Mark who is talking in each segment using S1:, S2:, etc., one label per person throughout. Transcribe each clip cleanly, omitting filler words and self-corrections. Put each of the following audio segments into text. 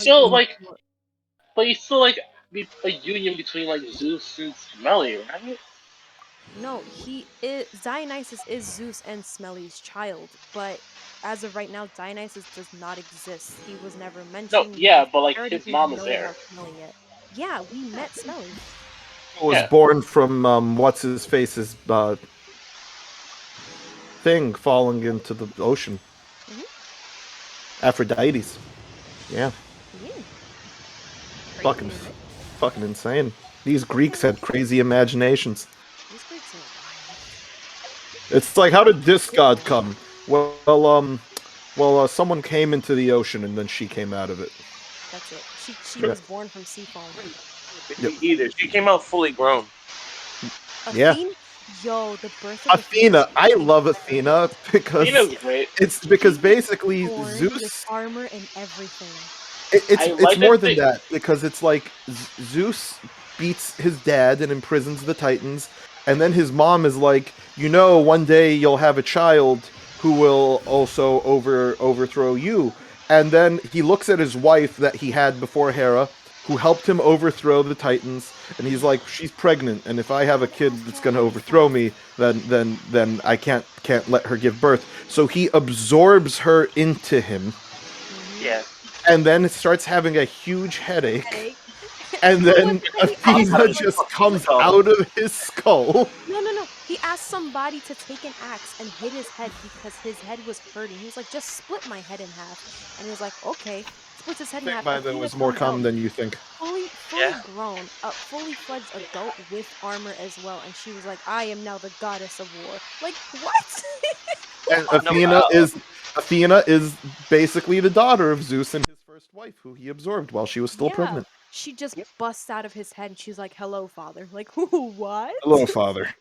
S1: still like, but he's still like a union between like Zeus and Smelly, right?
S2: No, Dionysus is Zeus and Smelly's child, but as of right now, Dionysus does not exist. He was never
S1: No,
S2: mentioned.
S1: yeah, but like
S2: Already
S1: his
S2: didn't
S1: mom is
S2: know
S1: there.
S2: about Smelly yet. Yeah, we met Smelly.
S3: Was
S1: Yeah.
S3: born from what's his face's thing falling into the ocean.
S2: Mhm.
S3: Aphrodite's. Yeah,
S2: Yeah.
S3: fucking,
S2: Crazy, right?
S3: fucking insane. These Greeks had crazy imaginations.
S2: These Greeks are wild.
S3: It's like, how did this god come? Well, someone came into the ocean and then she came out of it.
S2: That's it. She
S3: Yeah.
S2: was born from sea foam.
S3: Yep.
S1: Either she came out fully grown.
S3: Yeah.
S2: Athena, yo, the birth of
S3: Athena, I
S2: fucking
S3: love
S2: hilarious.
S3: Athena because
S1: Athena's great.
S3: it's because
S2: She was
S3: basically
S2: born with
S3: Zeus.
S2: armor and everything.
S1: I
S3: It's
S1: like
S3: more
S1: that
S3: than
S1: thing.
S3: that because it's like Zeus beats his dad and imprisons the Titans, and then his mom is like, one day you'll have a child who will also overthrow you. And then he looks at his wife that he had before Hera, who helped him overthrow the Titans, and he's like, she's pregnant, and if I have a kid that's gonna overthrow me, then I can't let her give birth. So he absorbs her into him,
S1: Yeah.
S3: and then it starts having a huge headache,
S2: Headache.
S3: and
S2: No,
S3: then
S2: he also
S3: Athena
S2: like
S3: just comes out of his skull.
S2: no. He asked somebody to take an axe and hit his head because his head was hurting. He was like, just split my head in half. And he was like, okay. Splits his head in half.
S3: That
S2: Athena
S3: was more
S2: comes out
S3: common than you think.
S2: fully grown, a fully fledged adult with armor as well. And she was like, I am now the goddess of war. Like, what?
S3: And
S2: What?
S3: Athena is basically the daughter of Zeus and his first wife, who he absorbed while she was still
S2: Yeah.
S3: pregnant.
S2: She just busts out of his head and she's like, hello, father. Like, what?
S3: Hello, father.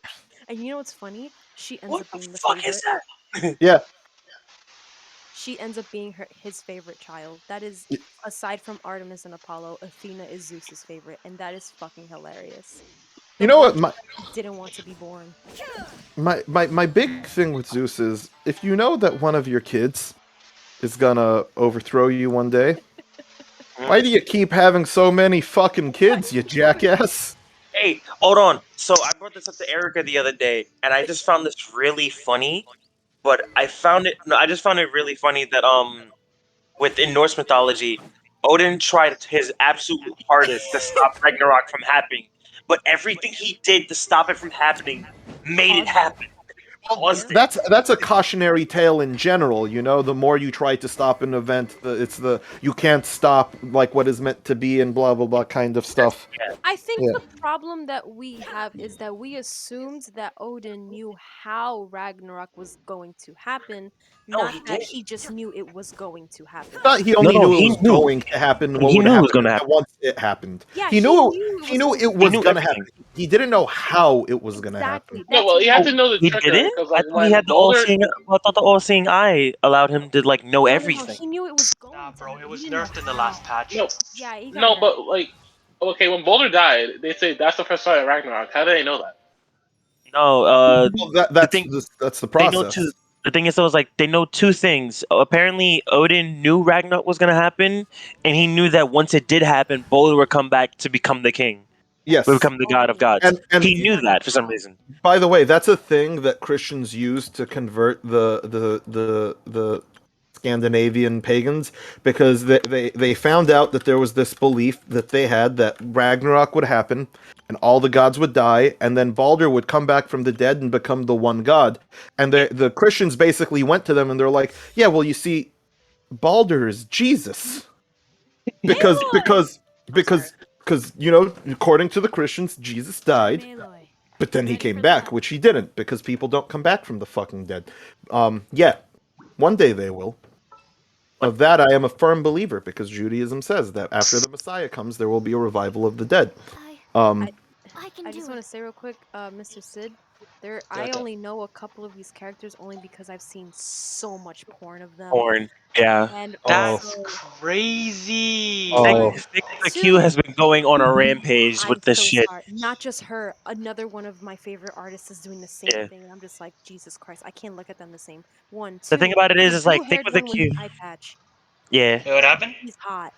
S2: And you know what's funny? She ends
S1: What
S2: up
S1: the
S2: being the
S1: fuck
S2: favorite.
S1: is that?
S3: Yeah.
S2: She ends up being his favorite child. That is, aside from Artemis and Apollo, Athena is Zeus's favorite, and that is fucking hilarious.
S3: You
S2: The
S3: know
S2: one
S3: what?
S2: he didn't want to be born.
S3: My big thing with Zeus is, if you know that one of your kids is gonna overthrow you one day, why do you keep having so many fucking kids, you jackass?
S1: Hey, hold on. So I brought this up to Erica the other day, and I just found this really funny. But I just found it really funny that within Norse mythology, Odin tried his absolute hardest to stop Ragnarok from happening, but everything he did to stop it from happening made it happen. Caused it.
S3: That's a cautionary tale in general. The more you try to stop an event, you can't stop like what is meant to be and blah blah blah kind of stuff.
S1: Yeah.
S2: I think
S3: Yeah.
S2: the problem that we have is that we assumed that Odin knew how Ragnarok was going to happen,
S1: No,
S2: not
S1: he
S2: that
S1: did.
S2: he just knew it was going to happen.
S3: Thought he
S4: No,
S3: only
S4: no,
S3: knew it
S4: he
S3: was
S4: knew.
S3: going to happen. What
S4: He
S3: would
S4: knew it was
S3: happen
S4: gonna happen.
S3: once it happened?
S2: Yeah,
S3: He knew
S2: he knew
S3: it
S4: He
S3: was
S4: knew
S3: gonna
S4: everything.
S3: happen. He didn't know how it was gonna happen.
S2: exactly.
S1: No,
S2: That's
S1: well, you have
S4: Oh,
S1: to know the
S4: he
S1: trigger
S4: didn't?
S1: because
S4: I
S1: like
S4: thought he
S1: when
S4: had the
S1: Boulder,
S4: all-seeing. I thought the all-seeing eye allowed him to like know
S2: no.
S4: everything.
S2: He knew it was going
S5: Nah,
S2: to
S5: bro,
S2: happen.
S5: it
S2: He
S5: was
S2: didn't know
S5: nerfed in the
S2: how.
S5: last patch.
S1: no,
S2: Yeah, he got
S1: no,
S2: nerfed.
S1: but like, okay, when Boulder died, they say that's the first fight of Ragnarok. How did they know that?
S4: No,
S3: Well,
S4: the thing
S3: that's the
S4: they know
S3: process.
S4: two. The thing is, though, is like they know two things. Apparently, Odin knew Ragnarok was gonna happen, and he knew that once it did happen, Baldur would come back to become the king, would
S3: Yes,
S4: become the god of
S2: Okay.
S4: gods.
S3: and
S4: He
S2: He
S4: knew
S2: didn't know
S4: that for some
S2: how.
S4: reason.
S3: by the way, that's a thing that Christians use to convert the Scandinavian pagans, because they found out that there was this belief that they had that Ragnarok would happen and all the gods would die, and then Baldur would come back from the dead and become the one god. And the Christians basically went to them and they're like, yeah, well, you see, Baldur is Jesus. because
S2: Aloy!
S3: because
S2: I'm sorry.
S3: because according to the Christians, Jesus died,
S2: Aloy.
S3: but then he
S2: Ready
S3: came
S2: for
S3: back,
S2: that?
S3: which he didn't, because people don't come back from the fucking dead. Yeah, one day they will. Of that, I am a firm believer, because Judaism says that after the Messiah comes, there will be a revival of the dead. Um,
S2: I just want to say real quick, Mr. Cid, I
S5: Yeah.
S2: only know a couple of these characters only because I've seen so much porn of them.
S4: Porn, yeah.
S2: And
S5: That's
S2: also,
S5: crazy.
S3: Oh.
S4: The Q has been going on a rampage
S2: I'm
S4: with this
S2: so
S4: shit.
S2: sorry. Not just her. Another one of my favorite artists is doing the same
S4: Yeah.
S2: thing, and I'm just like, Jesus Christ, I can't look at them the same. One,
S4: The thing
S2: two,
S4: about it
S2: the
S4: is like think
S2: blue-haired
S4: with the
S2: one with the
S4: Q.
S2: eye patch.
S4: Yeah.
S5: Hey, what happened?
S2: He's hot.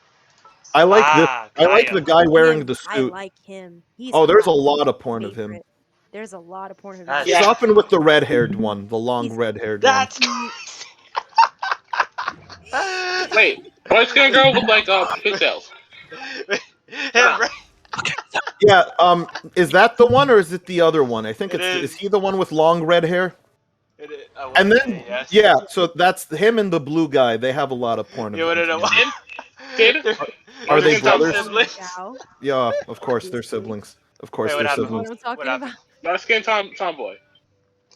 S3: I like this.
S5: Ah,
S3: I like
S5: Kaya.
S3: the guy wearing
S2: Him,
S3: the
S2: I
S3: suit.
S2: like him. He's
S3: Oh, there's a
S2: hot.
S3: lot of porn of him.
S2: Favorite. There's a lot of porn of him.
S5: That's-
S3: He's
S5: Yeah.
S3: often with the red-haired one, the long
S2: He's-
S3: red-haired one.
S5: That's crazy.
S6: Wait, what's gonna go with like pigtails?
S5: Him, right?
S3: Yeah. Is that the one or is it the other one? I think
S5: It
S3: it's.
S5: is.
S3: Is he the one with long red hair?
S5: I
S3: And
S5: wanna
S3: then,
S5: say yes.
S3: yeah. So that's him and the blue guy. They have a lot of porn.
S5: You
S3: of
S5: wanna
S3: them
S5: know
S3: together.
S5: what?
S6: Did?
S3: Are
S6: They're
S3: they
S6: gonna
S3: brothers?
S6: tell
S5: Siblings?
S2: Gal.
S3: Yeah, of course they're
S2: Obviously.
S3: siblings. Of course
S5: Wait, what
S3: they're
S5: happened?
S2: What
S3: siblings.
S2: I'm talking
S5: What happened?
S2: about.
S6: Dark skin tomboy.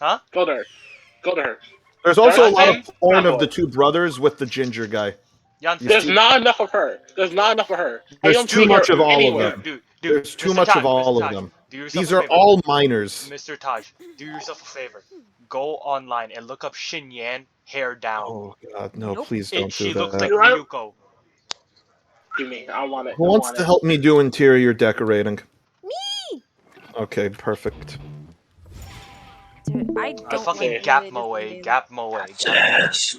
S5: Huh?
S6: Go to her. Go to her.
S3: There's also a
S6: Dark
S3: lot of
S6: skin
S3: porn of
S6: tomboy.
S3: the two brothers with the ginger guy.
S5: Jan,
S3: You
S6: There's
S3: see-
S6: not enough of her. There's not enough of her. I
S3: There's
S6: don't
S3: too
S6: see
S3: much
S6: her
S3: of all of
S6: anywhere.
S3: them.
S5: Dude,
S3: There's too
S5: Mr.
S3: much
S5: Taj,
S3: of all
S5: Mr.
S3: of
S5: Taj,
S3: them.
S5: do yourself
S3: These
S5: a
S3: are
S5: favor.
S3: all minors.
S5: Mr. Taj, do yourself a favor. Go online and look up Shin Yan hair down.
S3: Oh god, no!
S2: Nope.
S3: Please don't
S5: She
S3: do
S5: looks
S3: that.
S5: like
S6: You're right.
S5: Ryuko.
S6: Give me. I want it.
S3: Who
S6: I
S3: wants
S6: want
S3: to
S6: it.
S3: help me do interior decorating?
S2: Me!
S3: Okay, perfect.
S2: Dude, I
S5: I
S2: don't
S5: fucking
S2: like
S5: gap
S2: the way
S5: my
S2: this
S5: way,
S2: game-
S5: gap my way.
S1: Yes.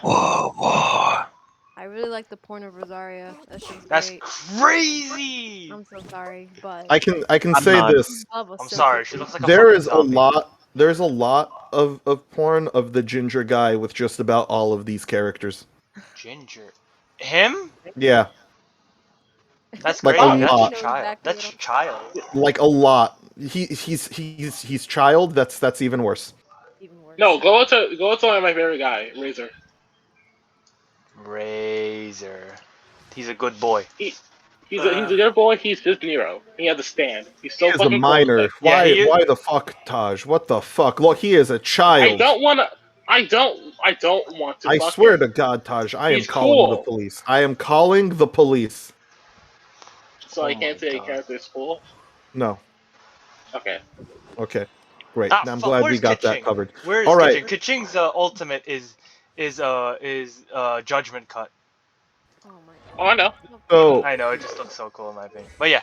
S1: Whoa, whoa.
S2: I really like the porn of Rosaria. That shit's
S5: That's
S2: great.
S5: crazy.
S2: I'm so sorry, but
S3: I can
S1: I'm
S3: say
S1: not.
S3: this.
S2: love a
S5: I'm
S2: simple
S5: sorry. She
S2: dude.
S5: looks like a
S3: There
S5: fucking
S3: is a
S5: zombie.
S3: lot. There's a lot of porn of the ginger guy with just about all of these characters.
S5: Ginger. Him?
S3: Yeah,
S5: That's
S3: Like
S5: crazy.
S3: a
S5: That's
S3: lot.
S5: child.
S2: Exactly
S5: That's
S2: what I'm
S5: child.
S3: like a lot. He's child. That's even worse.
S2: even worse.
S6: No, go to my favorite guy, Razor.
S5: Razor. He's a good boy.
S6: He's a good boy. He's just Nero. He has a stand. He's so
S3: He is a
S6: fucking cool with
S3: minor.
S6: it.
S5: Yeah, he is-
S3: Why the fuck, Taj? What the fuck? Look, he is a child.
S6: I don't want to. I don't want to.
S3: I
S6: fuck
S3: swear
S6: him.
S3: to God, Taj, I am
S6: He's
S3: calling the
S6: cool.
S3: police. I am calling the police.
S6: So
S5: Oh
S6: I can't
S5: my
S6: say a
S5: God.
S6: character is cool.
S3: No.
S6: Okay.
S3: Okay. Great.
S5: Ah,
S3: I'm
S5: fuck,
S3: glad we
S5: where's
S3: got
S5: Kaching?
S3: that covered.
S5: Where's
S3: All right.
S5: Kaching? Kaching's ultimate is judgment cut.
S2: Oh my
S6: Oh, I know.
S3: So,
S5: I know it just looks so cool in my opinion. But yeah,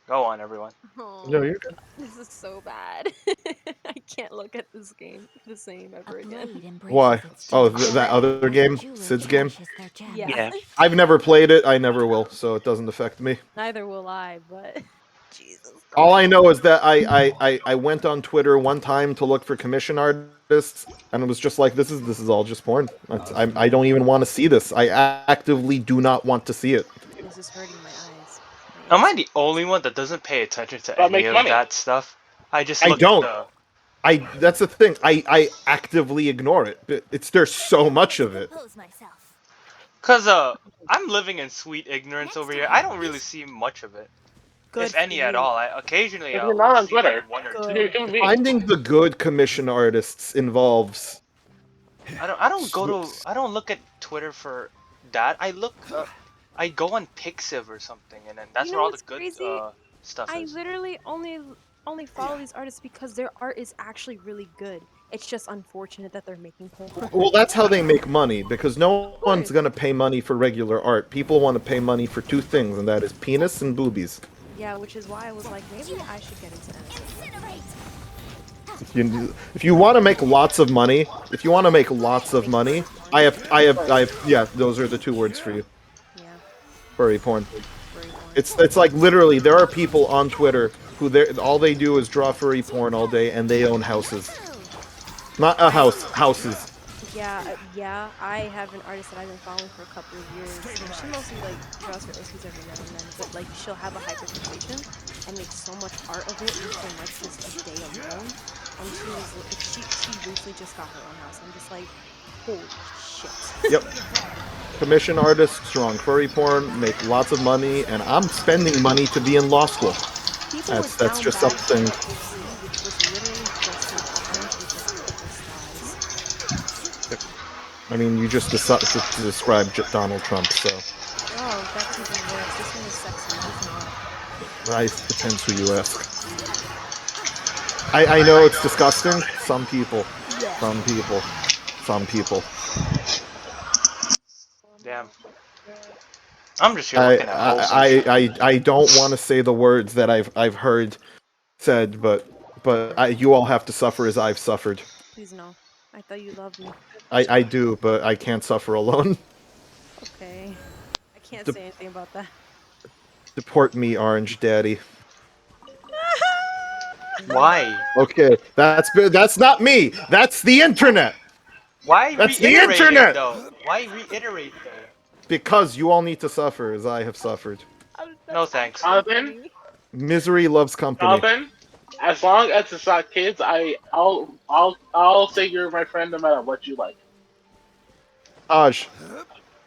S5: go on everyone.
S2: Oh,
S3: no, you're good.
S2: this is so bad. I can't look at this game the same ever again.
S3: Why? Oh, that other game? Cid's game?
S2: Yeah.
S1: Yeah.
S3: I've never played it. I never will, so it doesn't affect me.
S2: Neither will I, but Jesus.
S3: All I know is that I went on Twitter one time to look for commission artists, and it was just like, this is all just porn. I don't even want to see this. I actively do not want to see it.
S2: This is hurting my eyes.
S5: Am I the only one that doesn't pay attention to
S6: But
S5: any
S6: make
S5: of
S6: money.
S5: that stuff? I just
S3: I
S5: look
S3: don't.
S5: at the
S3: That's the thing. I actively ignore it. But there's so much of it.
S5: Cause I'm living in sweet ignorance over here. I don't really see much of it.
S2: Good
S5: If any
S2: for
S5: at
S2: you.
S5: all. Occasionally
S6: If
S5: I'll
S6: you're not on
S5: see like
S6: Twitter,
S5: one or
S2: Good.
S5: two.
S6: You're a human being.
S3: Finding the good commission artists involves.
S5: I don't look at Twitter for that. I go on Pixiv or something, and then that's
S2: You know
S5: where all the
S2: what's
S5: good
S2: crazy?
S5: stuff
S2: I
S5: is.
S2: literally only follow these artists because their art is actually really good. It's just unfortunate that they're making porn.
S3: Well, that's how they make money, because no
S2: course.
S3: one's gonna pay money for regular art. People want to pay money for two things, and that is penis and boobies.
S2: Yeah, which is why I was like, maybe I should get into that.
S3: If you want to make lots of money, yeah, those are the two words for you.
S2: Yeah,
S3: Furry porn.
S2: very porn.
S3: It's like literally there are people on Twitter who all they do is draw furry porn all day, and they own houses. Not a house, houses.
S2: Yeah, I have an artist that I've been following for a couple of years, and she mostly like draws her OCs every now and then, but like she'll have a hyperfixation and make so much art of it and so much just a day alone. And she recently just got her own house. I'm just like, holy shit.
S3: Yep. Commission artists, strong furry porn, make lots of money, and I'm spending money to be in law school.
S2: People
S3: That's
S2: were down
S3: just
S2: bad
S3: something.
S2: for OC, which was literally just an orange with just thickest thighs.
S3: I mean, you just described Donald Trump, so
S2: Oh, that's even worse. This one is sexy. He's not.
S3: it depends who you ask. I know it's disgusting. Some people.
S5: Damn. I'm just here looking at wholesome shit.
S3: I don't want to say the words that I've heard said, but you all have to suffer as I've suffered.
S2: Please no. I thought you loved me.
S3: I do, but I can't suffer alone.
S2: Okay. I can't
S3: De-
S2: say anything about that.
S3: Deport me, Orange Daddy.
S5: Why?
S3: Okay, that's not me. That's the internet.
S5: Why
S3: That's the
S5: reiterate it
S3: internet.
S5: though? Why reiterate though?
S3: Because you all need to suffer as I have suffered.
S5: No
S2: That's
S5: thanks.
S2: actually
S6: Jonathan,
S2: funny.
S3: Misery loves company.
S6: Jonathan, as long as it's not kids, I'll say you're my friend no matter what you like.
S3: Taj,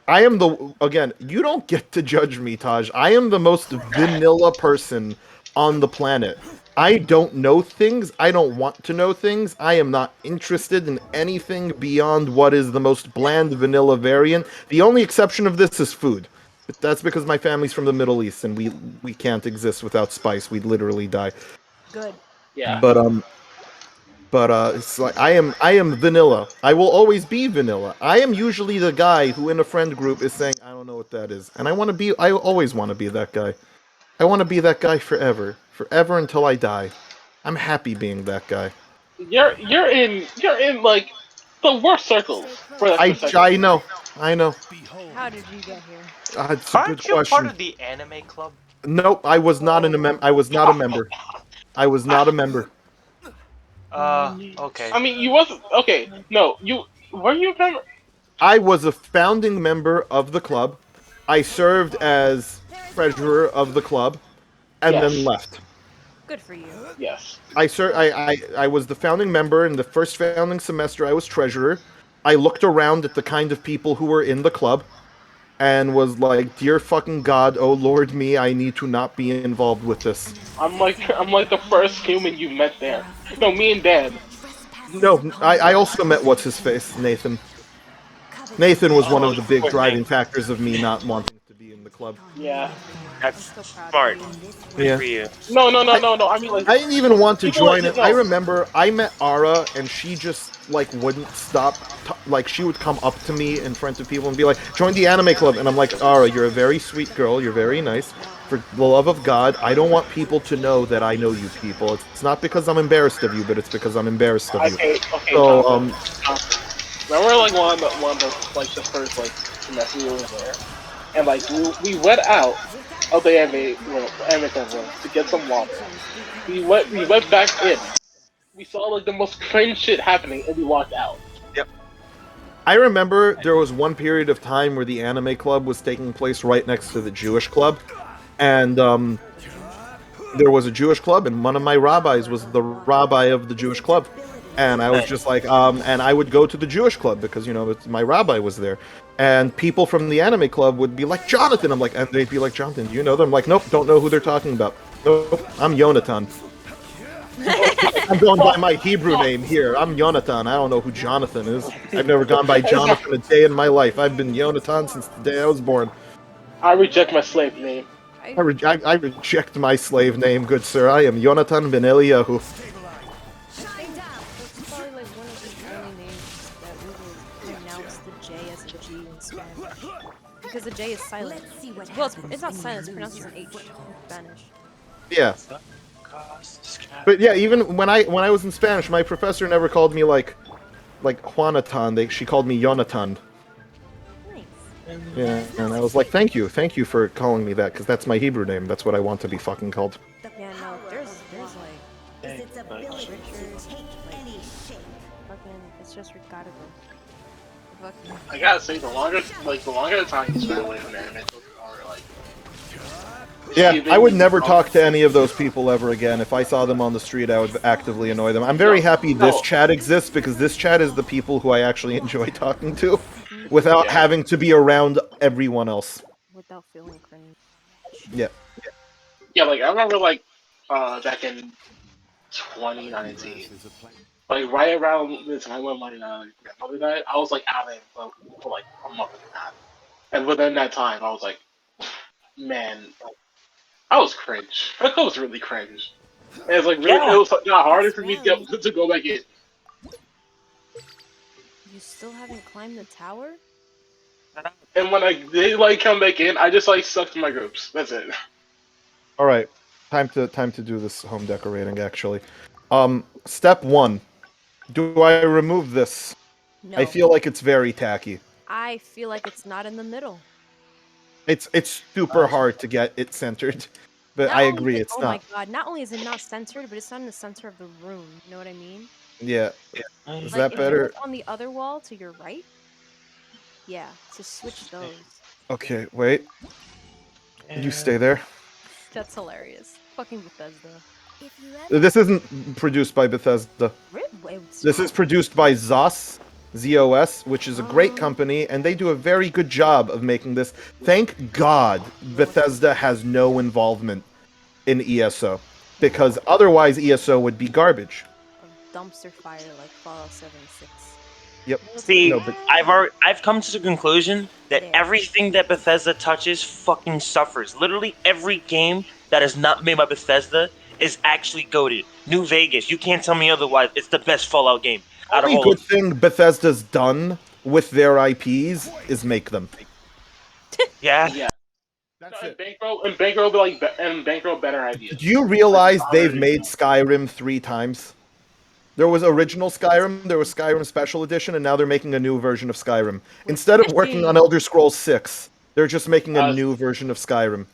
S3: I am again, you don't get to judge me, Taj. I am the most vanilla person on the planet. I don't know things. I don't want to know things. I am not interested in anything beyond what is the most bland vanilla variant. The only exception of this is food. But that's because my family's from the Middle East and we can't exist without spice. We'd literally die.
S2: Good.
S6: Yeah.
S3: But it's like I am vanilla. I will always be vanilla. I am usually the guy who in a friend group is saying I don't know what that is, and I always want to be that guy. I want to be that guy forever until I die. I'm happy being that guy.
S6: You're in like the worst circles for that
S3: I
S6: perspective.
S3: I know.
S2: How did you get here?
S3: It's a good
S5: Aren't you part
S3: question.
S5: of the anime club?
S3: Nope, I was not I was not a member. I was not a member.
S5: Okay.
S6: I mean, you wasn't okay. No, you were you a member?
S3: I was a founding member of the club. I served as treasurer of the club, and then
S6: Yes.
S3: left.
S2: Good for you.
S6: Yes.
S3: I was the founding member in the first founding semester. I was treasurer. I looked around at the kind of people who were in the club and was like, "Dear fucking God, oh Lord me, I need to not be involved with this."
S6: I'm like the first human you met there. No, me and Dan.
S3: No, I also met what's his face, Nathan. Nathan was one
S6: Oh,
S3: of the big
S1: Poor
S3: driving
S1: thing.
S3: factors of me not wanting to be in the club.
S6: yeah.
S2: I'm
S1: That's
S2: so proud
S1: smart.
S2: of you.
S1: Good
S3: Yeah.
S1: for you.
S6: No, no, no, no, no. I mean, like,
S3: I didn't even want to
S6: people like
S3: join it.
S6: no.
S3: I remember I met Ara and she just like wouldn't stop. Like she would come up to me in front of people and be like, "Join the anime club." And I'm like, "Ara, you're a very sweet girl. You're very nice. For the love of God, I don't want people to know that I know you people. It's not because I'm embarrassed of you, but it's because I'm embarrassed of you."
S6: Okay, okay,
S3: So
S6: Jonathan. Remember, like one of the like the first like semester we were there, and like we went out of the anime club room to get some water. We went back in. We saw like the most cringe shit happening, and we walked out.
S3: I remember there was one period of time where the anime club was taking place right next to the Jewish club, and there was a Jewish club, and one of my rabbis was the rabbi of the Jewish club. And I was just like, and I would go to the Jewish club because, my rabbi was there. And people from the anime club would be like, Jonathan. I'm like, and they'd be like, Jonathan, do you know them? I'm like, nope, don't know who they're talking about. Nope, I'm Yonatan. I'm going by my Hebrew name here. I'm Yonatan. I don't know who Jonathan is. I've never gone by Jonathan a day in my life. I've been Yonatan since the day I was born.
S6: I reject my slave name.
S3: I reject my slave name, good sir. I am Yonatan ben Eliyahu.
S2: That's probably like one of the only names that we will pronounce the J as a G in Spanish. Because the J is silent. Well, it's not silent, it's pronounced as an H in Spanish.
S3: Yeah. But yeah, even when I was in Spanish, my professor never called me like Juanatan. She called me Yonatan.
S2: Nice.
S3: Yeah, and I was like, thank you for calling me that, because that's my Hebrew name. That's what I want to be fucking called.
S2: Yeah, no, there's like Richard, like fucking, it's just Ricardo. Fucking,
S6: I gotta say, the longer the time you spend away from anime, the more like.
S3: Yeah, I would never talk to any of those people ever again. If I saw them on the street, I would actively annoy them. I'm very happy this chat exists, because this chat is the people who I actually enjoy talking to, without having to be around everyone else.
S2: without feeling cringe.
S3: Yeah.
S6: Yeah, like I remember, like back in 2019, like right around the time when my grandmother died, I was like out of it for like a month and a half, and within that time, I was like, man, like, I was cringe. I was really cringe. And it's like really,
S1: Yeah.
S6: it was not harder for me to get to go back in.
S2: You still haven't climbed the tower?
S6: And when I did like come back in, I just like sucked in my groups. That's it.
S3: All right, time to do this home decorating. Actually, step one. Do I remove this?
S2: No.
S3: I feel like it's very tacky.
S2: I feel like it's not in the middle.
S3: It's super hard to get it centered, but
S2: Not
S3: I
S2: only
S3: agree
S2: is it,
S3: it's
S2: oh my
S3: not.
S2: god, not only is it not censored, but it's not in the center of the room. You know what I mean?
S3: Yeah, is
S2: Like
S3: that
S2: if you
S3: better?
S2: look on the other wall to your right, yeah, to switch those.
S3: Okay, wait. You stay there.
S2: That's hilarious. Fucking Bethesda.
S3: This isn't produced by Bethesda.
S2: Wait, it's
S3: This
S2: not?
S3: is produced by ZOS, ZOS, which is a great
S2: Oh.
S3: company, and they do a very good job of making this. Thank God Bethesda has no involvement in ESO, because otherwise ESO would be garbage.
S2: A dumpster fire like Fallout 76.
S3: Yep.
S4: See,
S3: No, but
S4: I've come to the conclusion that
S2: There.
S4: everything that Bethesda touches fucking suffers. Literally every game that is not made by Bethesda is actually goated. New Vegas, you can't tell me otherwise. It's the best Fallout game out of
S3: only
S4: all
S3: good
S4: of them.
S3: thing Bethesda's done with their IPs is make them.
S4: Yeah.
S6: Yeah.
S3: That's
S6: No,
S3: it.
S6: and bankroll be and bankroll better ideas.
S3: Do you
S6: Like
S3: realize they've
S6: already
S3: made
S6: done.
S3: Skyrim 3 times? There was original Skyrim, there was Skyrim Special Edition, and now they're making a new version of Skyrim. Instead of working on
S2: fishing.
S3: Elder Scrolls 6, they're just making a
S6: Uh,
S3: new version of Skyrim.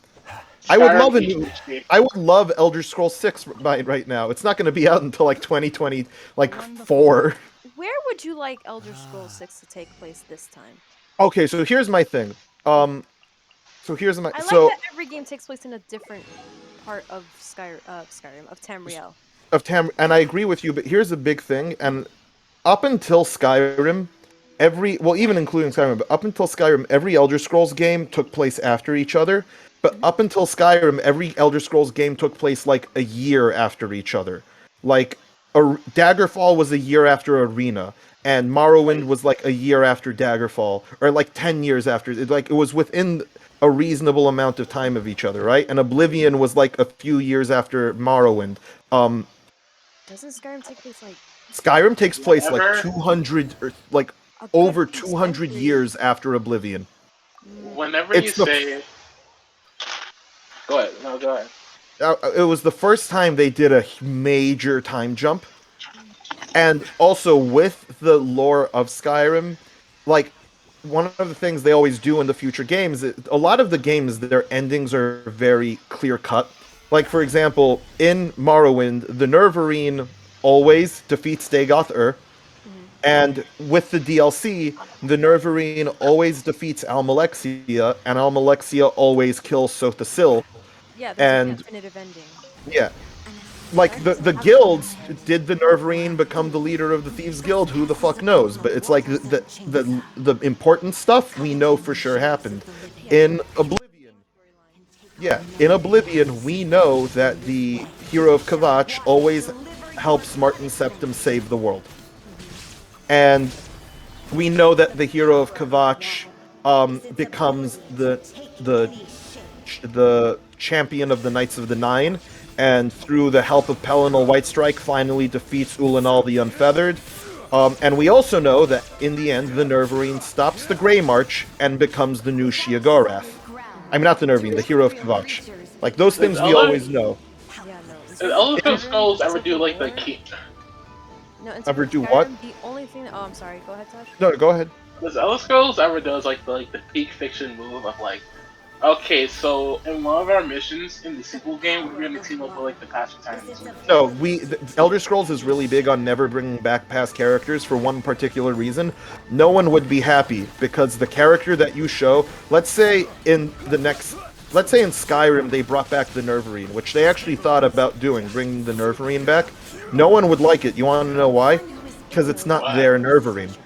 S6: Skyrim HD.
S3: I would love Elder Scrolls 6 right now. It's not going to be out until like 2020, like 4.
S2: Where would you like Elder Scrolls 6 to take place this time?
S3: Okay, so here's my thing. So here's my
S2: I like
S3: so
S2: that every game takes place in a different part of Skyrim, of Tamriel.
S3: of Tam, and I agree with you, but here's a big thing. And up until Skyrim, even including Skyrim, but up until Skyrim, every Elder Scrolls game took place after each other. But up until Skyrim, every Elder Scrolls game took place like a year after each other. Like, Daggerfall was a year after Arena, and Morrowind was like a year after Daggerfall, or like 10 years after. It was within a reasonable amount of time of each other, right? And Oblivion was like a few years after Morrowind.
S2: Doesn't Skyrim take place like
S3: Skyrim takes place like
S6: Whenever-
S3: 200 or like
S2: a good
S3: over
S2: few
S3: 200
S2: centuries?
S3: years after Oblivion.
S6: Whenever
S3: It's
S6: you
S3: the-
S6: say, go ahead. No, go ahead.
S3: It was the first time they did a major time jump. And also with the lore of Skyrim, like one of the things they always do in the future games, a lot of the games, their endings are very clear cut. Like for example, in Morrowind, the Nervarine always defeats Dagoth-Ur, and with the DLC, the Nervarine always defeats Almalexia, and Almalexia always kills Sotha Sil.
S2: Yeah, there's
S3: And-
S2: a definitive ending.
S3: Yeah. Like the guilds, did the Nervarine become the leader of the Thieves Guild? Who the fuck knows? But it's like the important stuff we know for sure happened. In Oblivion, in Oblivion we know that the hero of Kavach always helps Martin Septim save the world, and we know that the hero of Kavach becomes the champion of the Knights of the Nine, and through the help of Pelinal Whitestrike finally defeats Ulanal the Unfeathered. And we also know that in the end, the Nervarine stops the Grey March and becomes the new Sheogorath. I mean, not the Nervarine, the hero of Kavach. Like, those things we always know.
S2: Yeah, no.
S6: Does Elder Scrolls ever do like the key?
S2: No, in
S3: Ever
S2: Super
S3: do what?
S2: Skyrim, The only thing that, oh, I'm sorry. Go ahead, Tosh.
S3: No, go ahead.
S6: Does Elder Scrolls ever does like the peak fiction move of like, okay, so in one of our missions in the sequel game, we're gonna team up with like the past times.
S3: No, Elder Scrolls is really big on never bringing back past characters for one particular reason. No one would be happy because the character that you show, let's say in Skyrim they brought back the Nervarine, which they actually thought about doing, bringing the Nervarine back. No one would like it. You want to know why? Because it's not their Nervarine.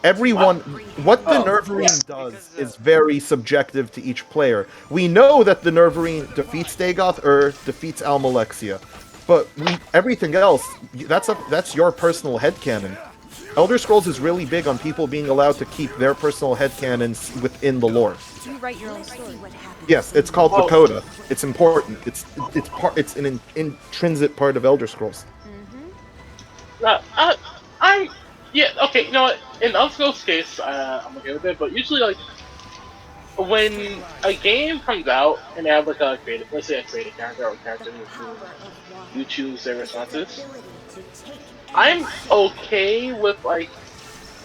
S3: What the Nervarine does is very subjective to each player. We know that the Nervarine defeats Dagoth-Ur, defeats Almalexia, but everything else, that's your personal headcanon. Elder Scrolls is really big on people being allowed to keep their personal headcanons within the lore.
S2: You write your own story.
S3: Yes, it's called the Coda. It's important. It's an intrinsic part of Elder Scrolls.
S6: Yeah, okay, you know what? In Elder Scrolls' case, I'm okay with it, but usually, like, when a game comes out and they have, like, let's say a creative character or a character who you choose their responses, I'm okay with, like,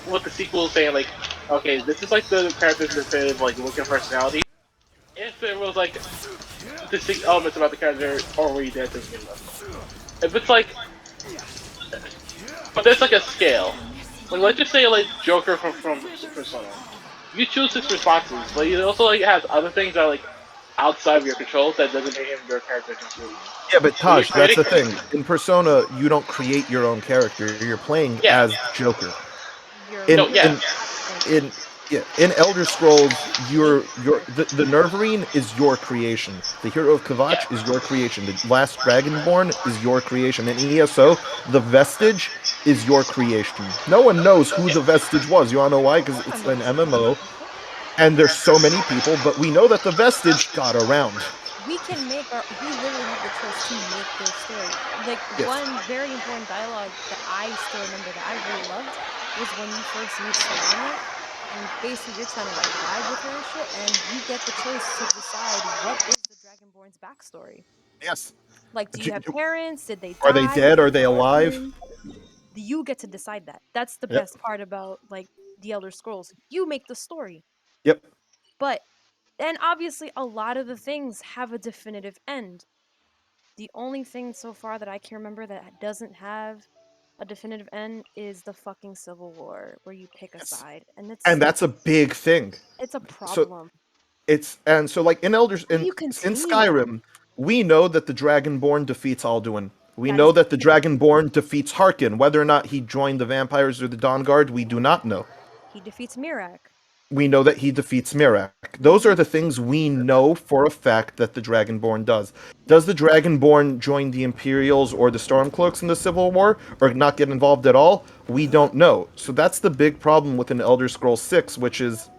S6: what the sequel is saying, like, okay, this is like the character's definitive like look and personality. If there was like distinct elements about the character already there to begin with. If it's like, but there's like a scale. Like let's just say like Joker from Persona. You choose his responses, but he also like has other things that are like outside of your control that doesn't make him your character completely.
S3: Yeah, but
S6: When you
S3: Taj,
S6: create
S3: that's the
S6: a,
S3: thing. In Persona, you don't create your own character. You're playing
S6: yeah,
S3: as Joker.
S2: You're
S3: In
S6: no, yeah,
S3: in in yeah, in Elder Scrolls, the Nervarine is your creation. The Hero of
S6: yeah,
S3: Kvatch is your creation. The Last Dragonborn is your creation. In ESO, the Vestige is your creation. No one knows who the Vestige was. You wanna know why? Because
S2: I
S3: it's
S2: remember
S3: an
S2: there's so many
S3: MMO,
S2: people.
S3: and there's so many people, but we know that the Vestige got around.
S2: We can make our we literally have the choice to make their story. Like
S3: Yes.
S2: one very important dialogue that I still remember that I really loved was when you first meet Solana and basically you're trying to like vibe with her and shit and you get the choice to decide what is the Dragonborn's backstory.
S3: Yes.
S2: Like do you have parents? Did they
S3: Are they
S2: die? Is
S3: dead?
S2: it
S3: Are they alive?
S2: orphan? You get to decide that. That's the
S3: Yep.
S2: best part about like the Elder Scrolls. You make the story.
S3: Yep.
S2: But and obviously a lot of the things have a definitive end. The only thing so far that I can remember that doesn't have a definitive end is the fucking Civil War, where you pick a
S3: Yes.
S2: side, and
S3: And that's a big thing.
S2: it's a
S3: So
S2: problem.
S3: like in Elders
S2: How do you
S3: in
S2: continue that?
S3: Skyrim, we know that the Dragonborn defeats Alduin. We
S2: That is
S3: know that the
S2: definitive.
S3: Dragonborn defeats Harkin. Whether or not he joined the vampires or the Dawn Guard, we do not know.
S2: He defeats Mirak.
S3: We know that he defeats Mirak. Those are
S2: Hmm.
S3: the things we know for a fact that the Dragonborn does. Does the Dragonborn join the Imperials or the Stormcloaks in the Civil War, or not get involved at all? We don't know. So that's the big problem with an Elder Scrolls 6, which is,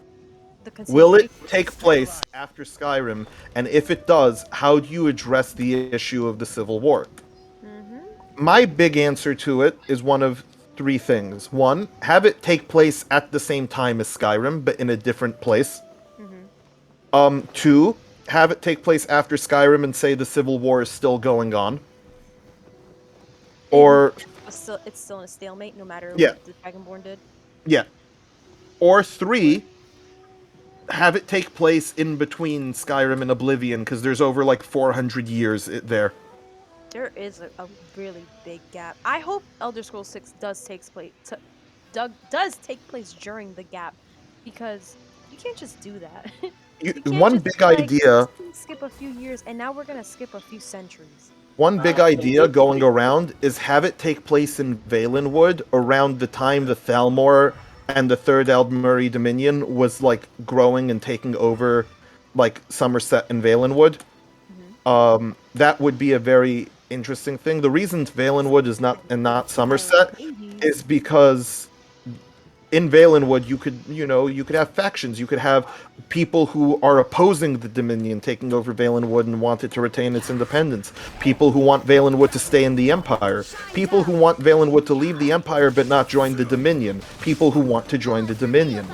S2: The
S3: will it
S2: continuation.
S3: take place after Skyrim? And if it does, how do you address the issue of the Civil War?
S2: Hmm.
S3: My big answer to it is one of three things. One, have it take place at the same time as Skyrim, but in a different place.
S2: Hmm.
S3: Two, have it take place after Skyrim and say the Civil War is still going on. Or,
S2: It's still in a stalemate, no matter
S3: yeah,
S2: what the Dragonborn did.
S3: yeah. Or three, have it take place in between Skyrim and Oblivion, because there's over like 400 years there.
S2: There is a really big gap. I hope Elder Scrolls 6 does take place during the gap because you can't just do that. You can't
S3: One
S2: just
S3: big
S2: be like, let's
S3: idea
S2: skip a few years and now we're gonna skip a few centuries.
S3: One big idea going around is have it take place in Valenwood around the time the Thalmor and the Third Aldmeri Dominion was like growing and taking over like Somerset and Valenwood.
S2: Hmm.
S3: That would be a very interesting thing. The reason Valenwood is not and not Somerset is because in Valenwood, you could have factions. You could have people who are opposing the Dominion taking over Valenwood and want it to retain its independence. People who want Valenwood to stay in the Empire. People who want Valenwood to leave the Empire but not join the Dominion. People who want to join the Dominion.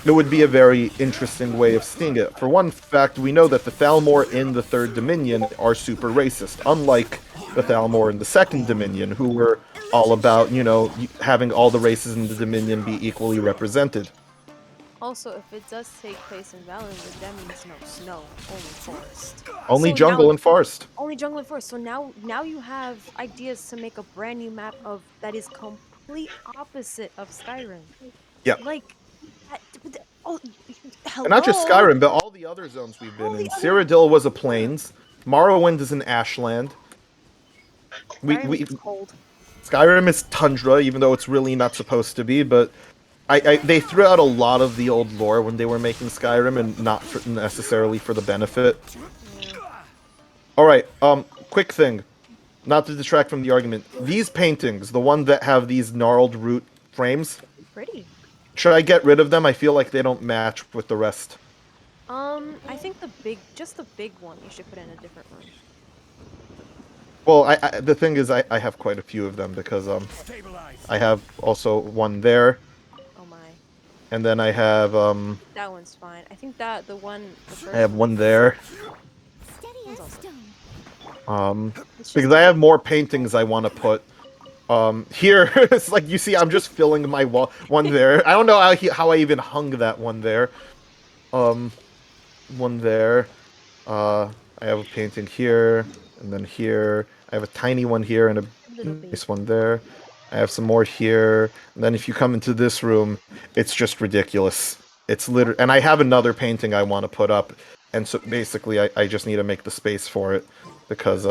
S3: It would be a very interesting way of seeing it. For one fact, we know that the Thalmor in the Third Dominion are super racist, unlike the Thalmor in the Second Dominion, who were all about, having all the races in the Dominion be equally represented.
S2: Also, if it does take place in Valenwood, that means no snow, only forest.
S3: Only
S2: So now
S3: jungle and forest.
S2: only jungle and forest. So now you have ideas to make a brand new map of that is complete opposite of Skyrim.
S3: Yeah.
S2: Like, oh,
S3: And not just
S2: hello.
S3: Skyrim, but all the other zones we've been
S2: All
S3: in.
S2: the other
S3: Cyrodiil was a plains. Morrowind is an ashland.
S2: Skyrim is
S3: We
S2: just cold.
S3: Skyrim is tundra, even though it's really not supposed to be, but they threw out a lot of the old lore when they were making Skyrim, and not necessarily for the benefit.
S2: Yeah.
S3: All right, quick thing, not to detract from the argument. These paintings, the ones that have these gnarled root frames,
S2: Pretty.
S3: should I get rid of them? I feel like they don't match with the rest.
S2: I think just the big one you should put in a different room.
S3: Well, the thing is, I have quite a few of them because I have also one there,
S2: Oh my.
S3: and then I have
S2: That one's fine. I think that the
S3: I have
S2: first
S3: one there.
S2: one's also. It's just
S3: Because I have more paintings I want to put. Here it's like you see, I'm just filling my wall one there. I don't know how I even hung that one there. One there. I have a painting here, and then here. I have a tiny one here and a
S2: Little
S3: nice
S2: baby.
S3: one there. I have some more here, and then if you come into this room, it's just ridiculous. It's literally, and I have another painting I want to put up, and so basically I just need to make the space for it because